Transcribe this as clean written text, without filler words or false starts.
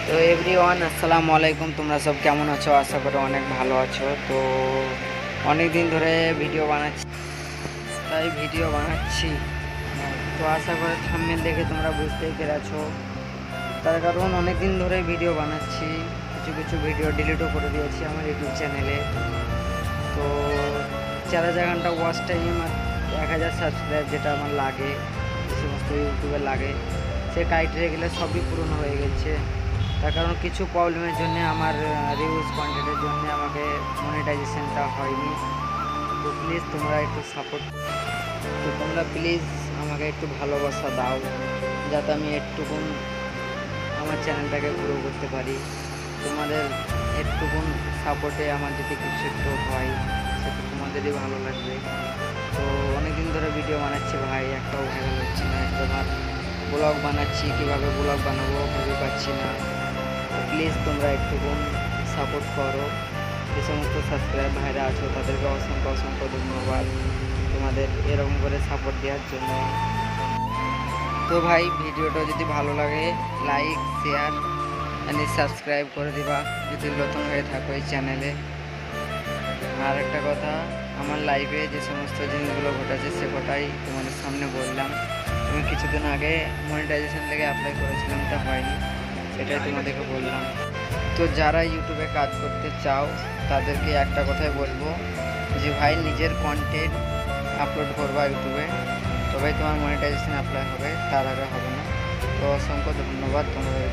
তো এভরিওয়ান আসসালামু আলাইকুম। তোমরা সব কেমন আছো? আশা করি অনেক ভালো আছো। তো অনেক দিন ধরে ভিডিও বানাচ্ছি, তাই ভিডিও বানাচ্ছি। তো আশা করি থাম্বনেল দেখে তোমরা বুঝতেই পেরেছো। তার কারণ অনেক দিন ধরে ভিডিও বানাচ্ছি, কিছু কিছু ভিডিও ডিলিটও করে দিয়েছি আমার ইউটিউব চ্যানেলে। তো 4,000 ঘন্টা ওয়াচ টাইম আর 1,000 সাবস্ক্রাইব যেটা আমার লাগে, যে সমস্ত ইউটিউবে লাগে, সে ক্রাইটেরিয়া গেলে সবই পূরণ হয়ে গেছে। তার কারণ কিছু প্রবলেমের জন্য আমার রিউজ কন্টেন্টের জন্য আমাকে মনিটাইজেশনটা হয়নি। তো প্লিজ তোমরা একটু সাপোর্ট, তো তোমরা প্লিজ আমাকে একটু ভালোবাসা দাও, যাতে আমি একটুকুন আমার চ্যানেলটাকে গ্রো করতে পারি। তোমাদের একটুকুন সাপোর্টে আমার যদি কিছু একটু হয়, সেটা তোমাদেরই ভালো লাগবে। তো অনেকদিন ধরে ভিডিও বানাচ্ছি ভাই, একটাও ভাইরাল হচ্ছে না। তোমার ব্লগ বানাচ্ছি, কীভাবে ব্লগ বানাবো ভেবে পাচ্ছি না। প্লিজ তোমরা একটুকুন সাপোর্ট করো। যে সমস্ত সাবস্ক্রাইব ভাইরা আছো তাদেরকে অসংখ্য অসংখ্য ধন্যবাদ তোমাদের এরকম করে সাপোর্ট দেওয়ার জন্য। তো ভাই ভিডিওটা যদি ভালো লাগে লাইক শেয়ার অ্যান্ড সাবস্ক্রাইব করে দিবা যদি নতুন হয়ে থাকো এই চ্যানেলে। আর একটা কথা, আমার লাইফে যে সমস্ত জিনিসগুলো ঘটেছে সে কথাই তোমাদের সামনে বললাম। আমি কিছুদিন আগে মনিটাইজেশন থেকে অ্যাপ্লাই করেছিলাম, তা হয়নি, সেটাই তোমাদেরকে বললাম। তো যারা ইউটিউবে কাজ করতে চাও তাদেরকে একটা কথাই বলবো যে ভাই নিজের কন্টেন্ট আপলোড করবা ইউটিউবে, তবেই তোমার মনিটাইজেশন অ্যাপ্লাই হবে, তার আগে হবে না। তো অসংখ্য ধন্যবাদ তোমাদের।